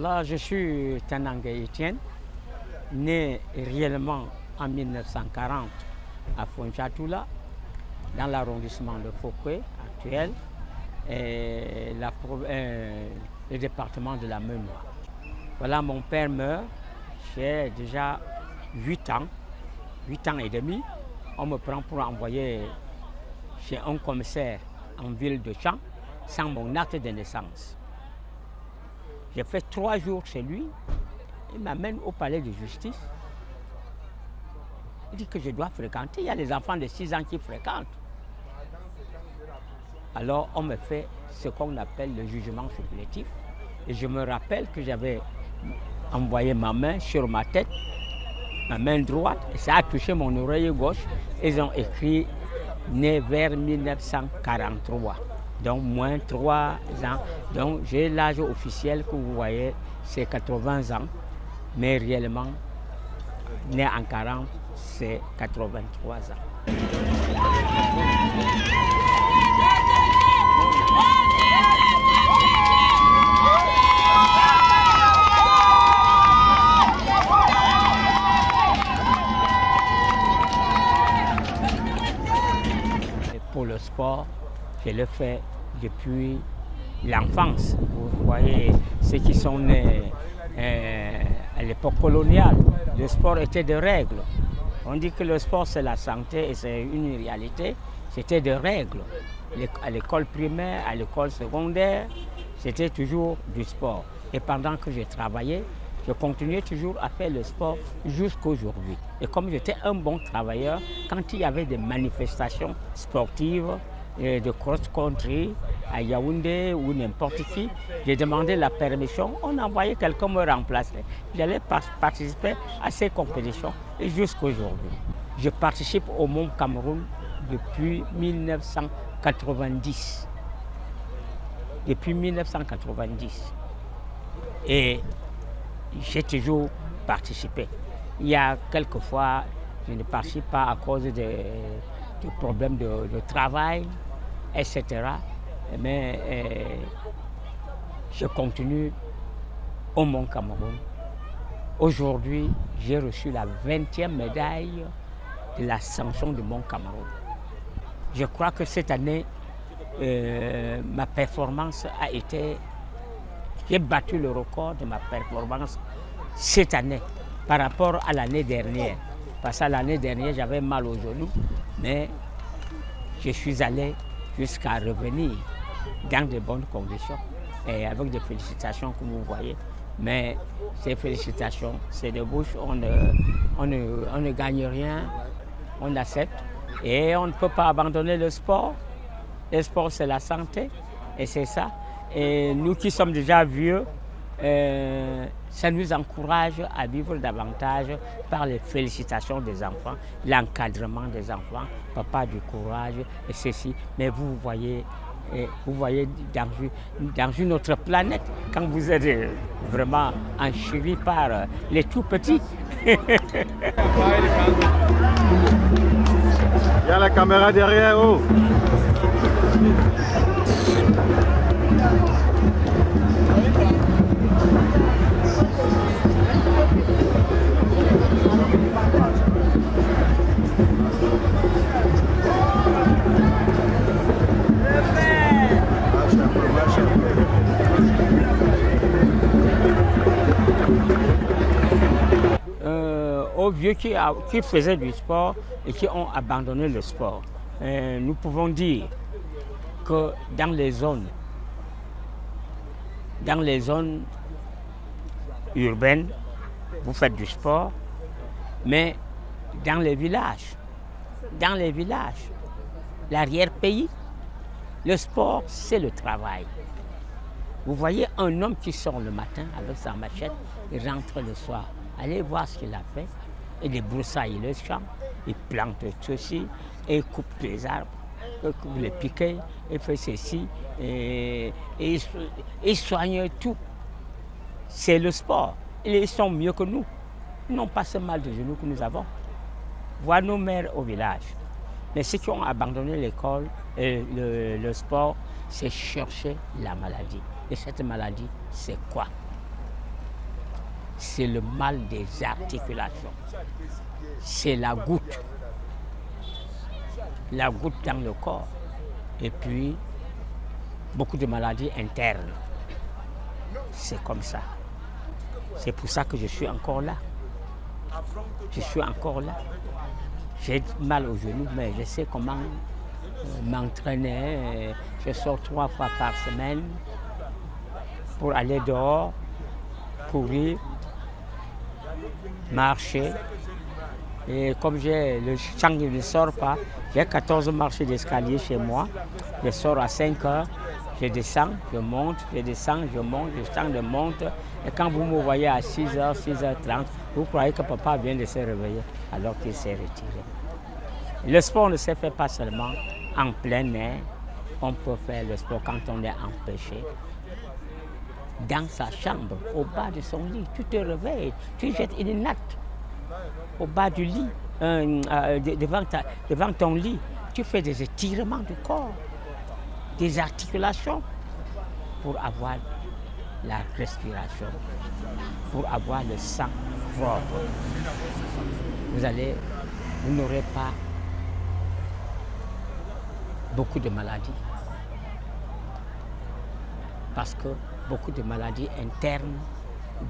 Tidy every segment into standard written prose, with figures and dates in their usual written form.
Là, je suis Tanangay Etienne, né réellement en 1940 à Fonchatoula, dans l'arrondissement de Fouquet actuel, et le département de la Meuse. Voilà, mon père meurt, j'ai déjà 8 ans et demi. On me prend pour envoyer chez un commissaire en ville de Champ sans mon acte de naissance. J'ai fait 3 jours chez lui, il m'amène au palais de justice. Il dit que je dois fréquenter, il y a les enfants de 6 ans qui fréquentent. Alors on me fait ce qu'on appelle le jugement supplétif. Et je me rappelle que j'avais envoyé ma main sur ma tête, ma main droite, et ça a touché mon oreille gauche. Ils ont écrit né vers 1943, donc moins 3 ans. Donc j'ai l'âge officiel que vous voyez, c'est 80 ans, mais réellement, né en 40, c'est 83 ans. Pour le sport, je le fais depuis l'enfance. Vous voyez, ceux qui sont nés à l'époque coloniale, le sport était de règles. On dit que le sport c'est la santé et c'est une réalité. C'était de règles. À l'école primaire, à l'école secondaire, c'était toujours du sport. Et pendant que j'ai travaillé, je continuais toujours à faire le sport jusqu'aujourd'hui. Et comme j'étais un bon travailleur, quand il y avait des manifestations sportives, de cross-country à Yaoundé ou n'importe qui, j'ai demandé la permission, on envoyait quelqu'un me remplacer. J'allais participer à ces compétitions et jusqu'aujourd'hui. Je participe au Mont Cameroun depuis 1990. Depuis 1990. Et j'ai toujours participé. Il y a quelques fois, je ne participe pas à cause de problèmes de travail, etc. Mais je continue au Mont Cameroun. Aujourd'hui, j'ai reçu la 20e médaille de la sanction du Mont Cameroun. Je crois que cette année, ma performance a été... J'ai battu le record de ma performance cette année par rapport à l'année dernière. Parce que l'année dernière, j'avais mal au genou, mais je suis allé jusqu'à revenir dans de bonnes conditions et avec des félicitations comme vous voyez. Mais ces félicitations, c'est de bouche, on ne gagne rien, on accepte et on ne peut pas abandonner le sport. Le sport, c'est la santé et c'est ça. Et nous qui sommes déjà vieux, ça nous encourage à vivre davantage par les félicitations des enfants, l'encadrement des enfants, papa du courage et ceci. Mais vous voyez dans une autre planète, quand vous êtes vraiment enchéri par les tout petits. Il y a la caméra derrière, oh. Aux vieux qui faisaient du sport et qui ont abandonné le sport, nous pouvons dire que dans les zones urbaines, vous faites du sport, mais dans les villages, l'arrière-pays, le sport, c'est le travail. Vous voyez un homme qui sort le matin avec sa machette et rentre le soir. Allez voir ce qu'il a fait. Il débroussaille le champ, il plante ceci, et il coupe les arbres, il coupe les piquets, il fait ceci, et il soigne tout. C'est le sport. Ils sont mieux que nous. Ils n'ont pas ce mal de genoux que nous avons. Voir nos mères au village. Mais ceux qui ont abandonné l'école, le sport, c'est chercher la maladie. Et cette maladie, c'est quoi? c'est le mal des articulations. C'est la goutte dans le corps. Et puis, beaucoup de maladies internes. C'est comme ça. C'est pour ça que je suis encore là. Je suis encore là. J'ai mal au genou, mais je sais comment m'entraîner. Je sors 3 fois par semaine pour aller dehors, courir, marcher. Et comme le sang ne sort pas, j'ai 14 marches d'escalier chez moi. Je sors à 5 heures, je descends, je monte, je descends, je monte, je monte. Et quand vous me voyez à 6h, 6h30, vous croyez que papa vient de se réveiller alors qu'il s'est retiré. Le sport ne se fait pas seulement en plein air. On peut faire le sport quand on est empêché. Dans sa chambre, au bas de son lit, tu te réveilles, tu jettes une natte au bas du lit, devant ton lit. Tu fais des étirements du corps, des articulations pour avoir la respiration, pour avoir le sang propre. Vous n'aurez pas beaucoup de maladies. Parce que beaucoup de maladies internes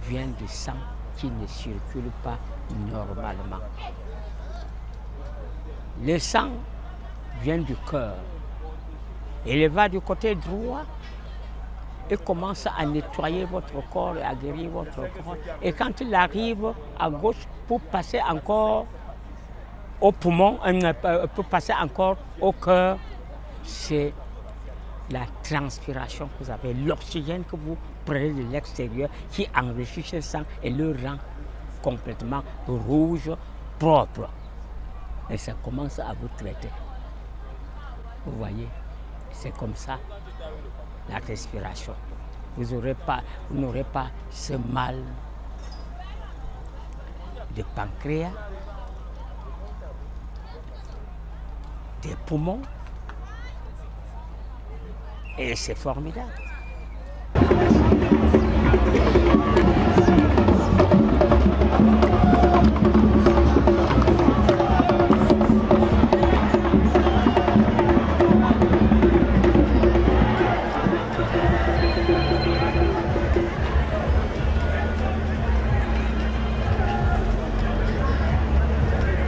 viennent du sang qui ne circule pas normalement. Le sang vient du cœur. Il va du côté droit et commence à nettoyer votre corps et à guérir votre corps. Et quand il arrive à gauche pour passer encore au poumon, pour passer encore au cœur, c'est la transpiration que vous avez, l'oxygène que vous prenez de l'extérieur qui enrichit ce sang et le rend complètement rouge, propre. Et ça commence à vous traiter. Vous voyez, c'est comme ça la respiration. Vous n'aurez pas ce mal de pancréas, des poumons. Et c'est formidable.